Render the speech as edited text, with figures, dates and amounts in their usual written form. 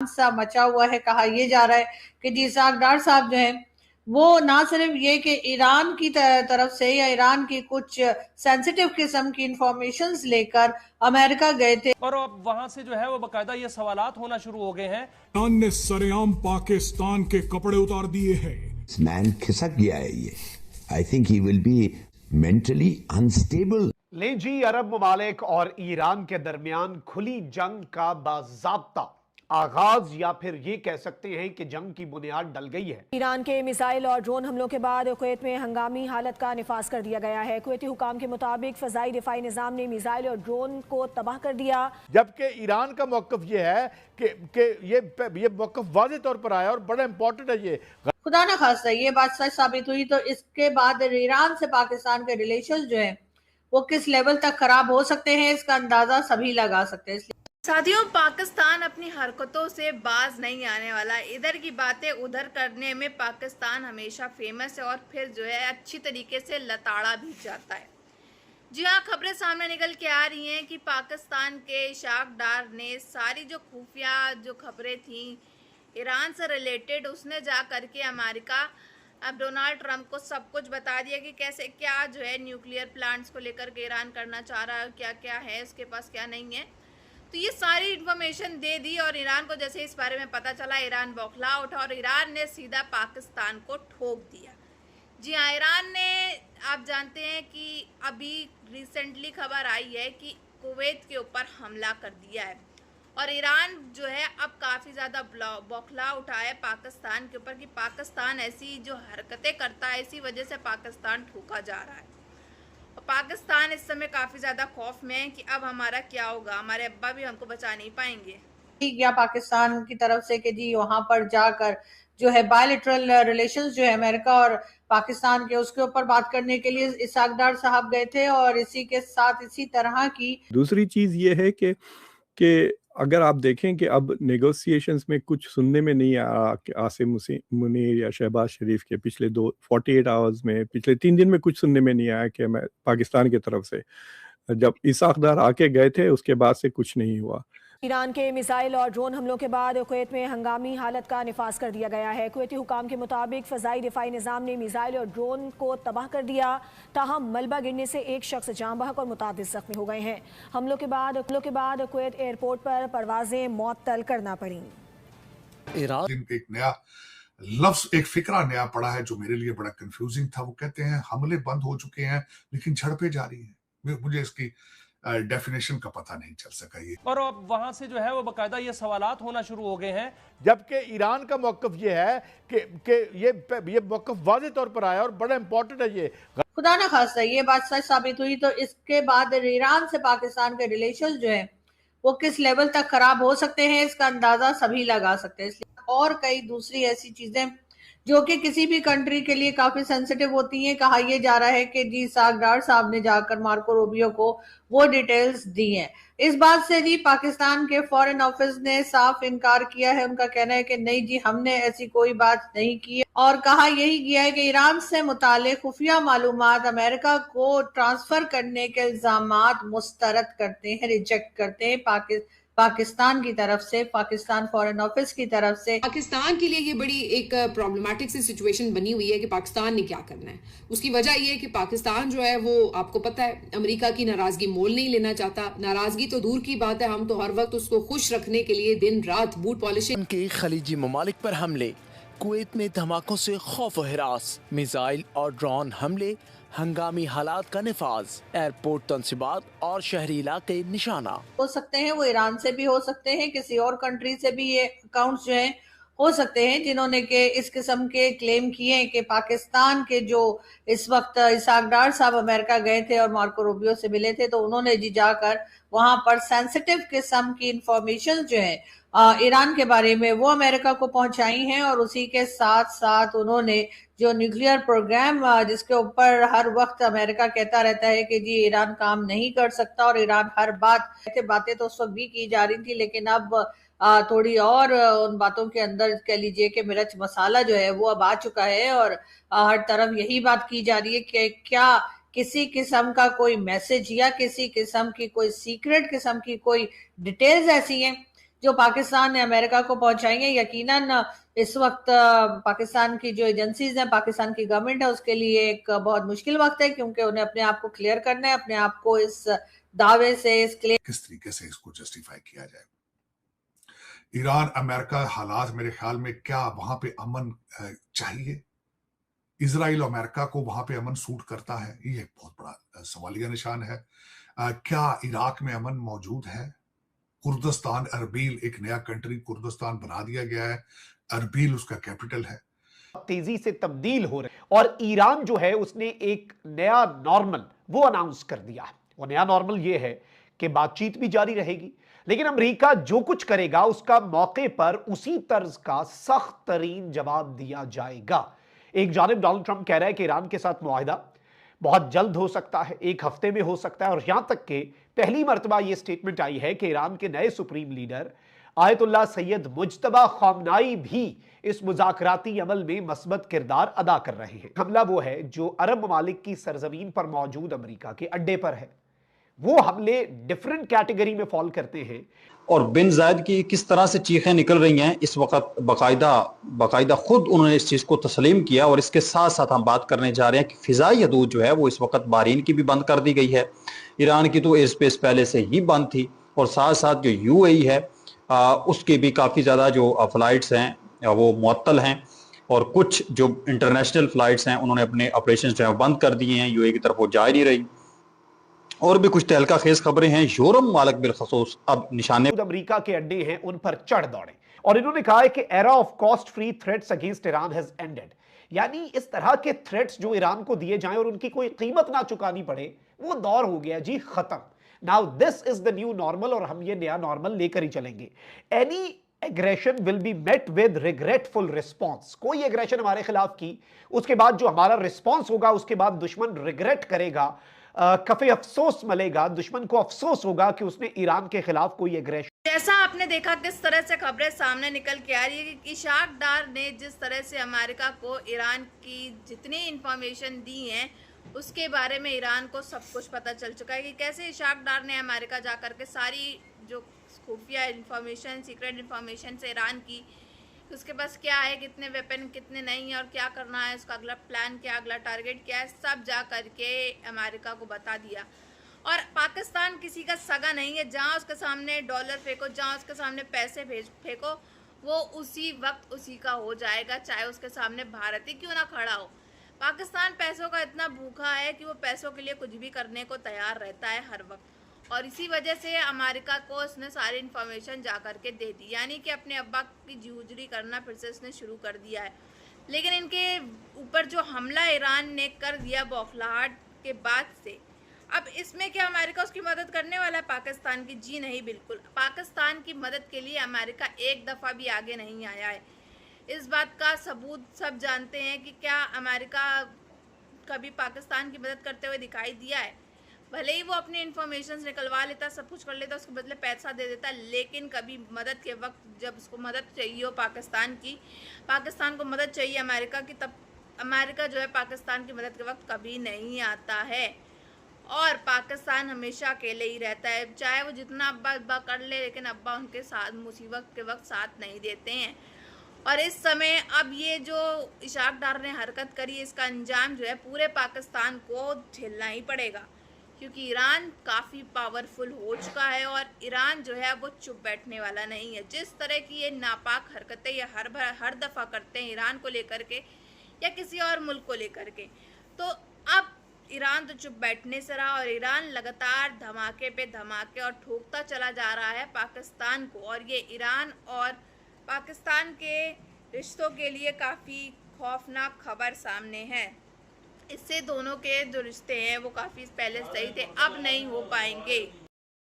सा मचा हुआ है। कहा यह जा रहा है कि जी इसाक डार साहब जो है वो ना सिर्फ ये कि ईरान की तरफ से या ईरान की कुछ सेंसिटिव किस्म की इंफॉर्मेशंस लेकर अमेरिका गए थे, और अब वहां से जो है वो बाकायदा ये सवालात होना शुरू हो गए हैं। ईरान ने सरेआम पाकिस्तान के कपड़े उतार दिए हैं। मैन खिसक गया है ये। I think he will be mentally unstable. ले जी, अरब ममालिक और ईरान के दरमियान खुली जंग का बाज़ाब्ता आगाज, या फिर ये कह सकते हैं कि जंग की बुनियाद डल गई है। ईरान के मिसाइल और ड्रोन हमलों के बाद कुवैत में हंगामी हालत का निफाज कर दिया गया है। कुवैती हुकाम के मुताबिक फजाई दिफाई निजाम ने मिसाइल और ड्रोन को तबाह कर दिया, जबकि ईरान का मौकफ ये है कि ये मौकफ वाज़ेह तौर पर आया और बड़ा इंपॉर्टेंट है। ये खुदा न खास्ता ये बात सच साबित हुई तो इसके बाद ईरान से पाकिस्तान के रिलेशन जो है वो किस लेवल तक खराब हो सकते हैं, इसका अंदाजा सभी लगा सकते हैं। साथियों, पाकिस्तान अपनी हरकतों से बाज नहीं आने वाला। इधर की बातें उधर करने में पाकिस्तान हमेशा फेमस है और फिर जो है अच्छी तरीके से लताड़ा भी जाता है। जी हाँ, खबरें सामने निकल के आ रही हैं कि पाकिस्तान के इसाक डार ने सारी जो खुफिया जो खबरें थी ईरान से रिलेटेड, उसने जा करके अमेरिका अब डोनाल्ड ट्रंप को सब कुछ बता दिया कि कैसे क्या जो है न्यूक्लियर प्लांट्स को लेकर के ईरान करना चाह रहा है, क्या क्या है उसके पास, क्या नहीं है। तो ये सारी इन्फॉर्मेशन दे दी और ईरान को जैसे इस बारे में पता चला, ईरान बौखला उठा और ईरान ने सीधा पाकिस्तान को ठोक दिया। जी हाँ, ईरान ने, आप जानते हैं कि अभी रिसेंटली खबर आई है कि कुवैत के ऊपर हमला कर दिया है और ईरान जो है अब काफ़ी ज़्यादा बौखला उठा है पाकिस्तान के ऊपर कि पाकिस्तान ऐसी जो हरकतें करता है इसी वजह से पाकिस्तान ठोका जा रहा है। और पाकिस्तान इस समय काफ़ी ज़्यादा खौफ में है कि अब हमारा क्या होगा, हमारे अब्बा भी हमको बचा नहीं पाएंगे। या पाकिस्तान की तरफ से कि जी वहां पर जाकर जो है बायलैटरल रिलेशंस जो है अमेरिका और पाकिस्तान के, उसके ऊपर बात करने के लिए इसाक डार साहब गए थे। और इसी के साथ इसी तरह की दूसरी चीज ये है कि अगर आप देखें कि अब नेगोशिएशंस में कुछ सुनने में नहीं आ रहा कि आसिम मुनीर या शहबाज शरीफ के पिछले 48 आवर्स में, पिछले 3 दिन में कुछ सुनने में नहीं आया कि पाकिस्तान की तरफ से। जब इसाक डार आके गए थे उसके बाद से कुछ नहीं हुआ। ईरान के मिसाइल और ड्रोन हमलों के बाद कुवैत में हंगामी हालत का निफाज कर दिया गया है। कुवैती हुकाम के मुताबिक फजाई दिफाई निजाम ने मिसाइल और ड्रोन को तबाह कर दिया, ताहम मलबा गिरने से एक शख्स जाँ बहक और मुतादिद जख्मी हो गए हैं। हमलों के बाद कुवैत एयरपोर्ट पर परवाजें मुअत्तल करना पड़ी। ईरान एक नया लफ्ज, एक फिक्रा नया पड़ा है जो मेरे लिए बड़ा कंफ्यूजिंग था। वो कहते हैं हमले बंद हो चुके हैं लेकिन झड़पें जारी हैं। मुझे इसकी डेफिनेशन का पता नहीं चल सका ये। और अब वहां से जो है वो बाकायदा ये सवालात होना शुरू हो गए हैं, जबकि ईरान का मौकफ ये है कि ये मौकफ वाज़ेह तौर पर आया और बड़ा इंपॉर्टेंट है। ये खुदा न खास्ता ये बात सच साबित हुई तो इसके बाद ईरान से पाकिस्तान के रिलेशन जो है वो किस लेवल तक खराब हो सकते हैं, इसका अंदाजा सभी लगा सकते हैं। और कई दूसरी ऐसी चीजें जो कि किसी भी कंट्री के लिए काफी सेंसिटिव होती हैं। कहा यह जा रहा है कि जी इसाक डार साहब ने जाकर मार्को रूबियो को वो डिटेल्स दी हैं। इस बात से जी पाकिस्तान के फॉरेन ऑफिस ने साफ इनकार किया है। उनका कहना है कि नहीं जी, हमने ऐसी कोई बात नहीं की है और कहा यही किया है कि ईरान से मुतालिक खुफिया मालूमात अमेरिका को ट्रांसफर करने के इल्जामात मुस्तरद करते हैं, रिजेक्ट करते हैं पाकिस्तान की तरफ से, पाकिस्तान फॉरेन ऑफिस की तरफ से। पाकिस्तान के लिए ये बड़ी एक प्रॉब्लमेटिक सी सिचुएशन बनी हुई है कि पाकिस्तान ने क्या करना है। उसकी वजह ये है कि पाकिस्तान जो है वो, आपको पता है, अमेरिका की नाराजगी मोल नहीं लेना चाहता। नाराजगी तो दूर की बात है, हम तो हर वक्त उसको खुश रखने के लिए दिन रात बूट पॉलिशिंग के खलीजी ममालिक पर हमले, कुवैत में धमाकों से खौफ और हिरास, मिसाइल और ड्रोन हमले, हंगामी हालात का निफाज, एयरपोर्ट तंसीबात और शहरी इलाके निशाना हो सकते हैं। वो ईरान से भी हो सकते हैं, किसी और कंट्री से भी ये अकाउंट्स जो हैं हो सकते हैं जिन्होंने के इस किस्म के क्लेम किए हैं कि पाकिस्तान के जो इस वक्त इसाक डार साहब अमेरिका गए थे और मार्को रूबियो से मिले थे तो उन्होंने जी जाकर वहां पर सेंसिटिव किस्म की इंफॉर्मेशन जो है ईरान के बारे में वो अमेरिका को पहुंचाई हैं। और उसी के साथ साथ उन्होंने जो न्यूक्लियर प्रोग्राम जिसके ऊपर हर वक्त अमेरिका कहता रहता है कि जी ईरान काम नहीं कर सकता और ईरान हर बातें तो उस वक्त भी की जा रही थी, लेकिन अब थोड़ी और उन बातों के अंदर कह लीजिए कि मिर्च मसाला जो है वो अब आ चुका है और हर तरफ यही बात की जा रही है कि क्या किसी किस्म का कोई मैसेज या किसी किस्म की कोई सीक्रेट किस्म की कोई डिटेल्स ऐसी हैं जो पाकिस्तान ने अमेरिका को पहुंचाएंगे, यकीनन इस वक्त पाकिस्तान की जो एजेंसीज हैं, पाकिस्तान की गवर्नमेंट है, उसके लिए एक बहुत मुश्किल वक्त है, क्योंकि उन्हें अपने आप को क्लियर करना है, अपने आप को इस दावे से, इस क्लेम किस तरीके से इसको जस्टिफाई किया जाए। ईरान अमेरिका हालात मेरे ख्याल में, क्या वहां पे अमन चाहिए? इजराइल अमेरिका को वहां पे अमन सूट करता है? ये एक बहुत बड़ा सवालिया निशान है। क्या इराक में अमन मौजूद है? कुर्दिस्तान, अरबील, एक नया कंट्री कुर्दिस्तान बना दिया गया है, अरबील उसका कैपिटल है। तेजी से तब्दील हो रहे और ईरान जो है उसने एक नया नॉर्मल वो अनाउंस कर दिया है। वो नया नॉर्मल ये है कि बातचीत भी जारी रहेगी, लेकिन अमेरिका जो कुछ करेगा उसका मौके पर उसी तर्ज का सख्त तरीन जवाब दिया जाएगा। एक जानिब डोनाल्ड ट्रंप कह रहा है कि ईरान के साथ मुआहिदा बहुत जल्द हो सकता है, एक हफ्ते में हो सकता है, और यहां तक कि पहली मर्तबा यह स्टेटमेंट आई है कि ईरान के नए supreme leader Ayatollah Sayyid Mojtaba Khamenei भी इस मुज़ाकराती अमल में मस्बत किरदार अदा कर रहे हैं। हमला वो है जो अरब ममालिक की सरजमीन पर मौजूद अमेरिका के अड्डे पर है। वो हमले डिफरेंट कैटेगरी में फॉल करते हैं। और बिन जायद की किस तरह से चीखें निकल रही हैं इस वक्त, बाकायदा खुद उन्होंने इस चीज़ को तस्लीम किया। और इसके साथ साथ हम बात करने जा रहे हैं कि फ़िज़ाई हदूद जो है वो इस वक्त बहरीन की भी बंद कर दी गई है। ईरान की तो एयर स्पेस पहले से ही बंद थी, और साथ साथ जो UAE है उसकी भी काफ़ी ज़्यादा जो फ़्लाइट्स हैं वो मुअत्तल हैं, और कुछ जो इंटरनेशनल फ़्लाइट्स हैं उन्होंने अपने ऑपरेशन जो है बंद कर दिए हैं, UAE की तरफ वो जा ही नहीं रही। और भी कुछ तहलका खेज खबरें हैं। यूरोप मालिक बिलखसूस अब निशाने अमेरिका के अड्डे हैं उन पर चढ़ दौड़े, और इन्होंने कहा है कि era of cost free threats against Iran has ended. यानी इस तरह के थ्रेट्स जो ईरान को दिए जाएं और उनकी कोई कीमत ना चुकानी पड़े, वो दौर हो गया जी, खत्म। Now this is the new normal, और हम ये नया नॉर्मल लेकर ही चलेंगे। Any aggression will be met with regretful response. कोई एग्रेशन हमारे खिलाफ की, उसके बाद जो हमारा रिस्पॉन्स होगा, उसके बाद दुश्मन रिग्रेट करेगा, कफे अफसोस मिलेगा, दुश्मन को अफसोस होगा कि उसने ईरान के खिलाफ कोई एग्रेशन। जैसा आपने देखा किस तरह से खबरें सामने निकल के आ रही है कि इशाक डार ने जिस तरह से अमेरिका को ईरान की जितनी इंफॉर्मेशन दी है उसके बारे में ईरान को सब कुछ पता चल चुका है कि कैसे इशाक डार ने अमेरिका जा करके सारी जो खुफिया इंफॉर्मेशन, सीक्रेट इंफॉर्मेशन से ईरान की, उसके पास क्या है, कितने वेपन, कितने नहीं है, और क्या करना है, उसका अगला प्लान क्या, अगला टारगेट क्या है, सब जा करके अमेरिका को बता दिया। और पाकिस्तान किसी का सगा नहीं है, जहाँ उसके सामने डॉलर फेंको, जहाँ उसके सामने पैसे फेंको, वो उसी वक्त उसी का हो जाएगा, चाहे उसके सामने भारत ही क्यों ना खड़ा हो। पाकिस्तान पैसों का इतना भूखा है कि वो पैसों के लिए कुछ भी करने को तैयार रहता है हर वक्त, और इसी वजह से अमेरिका को इसने सारी इन्फॉर्मेशन जा करके दे दी। यानी कि अपने अब्बा की जूझरी करना फिर से इसने शुरू कर दिया है। लेकिन इनके ऊपर जो हमला ईरान ने कर दिया बौखलाहट के बाद से, अब इसमें क्या अमेरिका उसकी मदद करने वाला है पाकिस्तान की? जी नहीं, बिल्कुल। पाकिस्तान की मदद के लिए अमेरिका एक दफ़ा भी आगे नहीं आया है। इस बात का सबूत सब जानते हैं कि क्या अमेरिका कभी पाकिस्तान की मदद करते हुए दिखाई दिया है? भले ही वो अपनी इन्फॉर्मेशन निकलवा लेता, सब कुछ कर लेता, उसके बदले पैसा दे देता, लेकिन कभी मदद के वक्त जब उसको मदद चाहिए हो पाकिस्तान को मदद चाहिए अमेरिका की, तब अमेरिका जो है पाकिस्तान की मदद के वक्त कभी नहीं आता है। और पाकिस्तान हमेशा अकेले ही रहता है, चाहे वो जितना अब्बा कर ले, लेकिन अब्बा उनके साथ मुसीबत के वक्त साथ नहीं देते हैं। और इस समय अब ये जो इशाक डार ने हरकत करी, इसका अंजाम जो है पूरे पाकिस्तान को झेलना ही पड़ेगा, क्योंकि ईरान काफ़ी पावरफुल हो चुका है और ईरान जो है वो चुप बैठने वाला नहीं है। जिस तरह की ये नापाक हरकतें ये हर दफ़ा करते हैं ईरान को लेकर के या किसी और मुल्क को लेकर के, तो अब ईरान तो चुप बैठने से रहा और ईरान लगातार धमाके पे धमाके और ठोकता चला जा रहा है पाकिस्तान को। और ये ईरान और पाकिस्तान के रिश्तों के लिए काफ़ी खौफनाक खबर सामने है। इससे दोनों के जो रिश्ते हैं वो काफ़ी पहले सही थे, अब नहीं हो पाएंगे।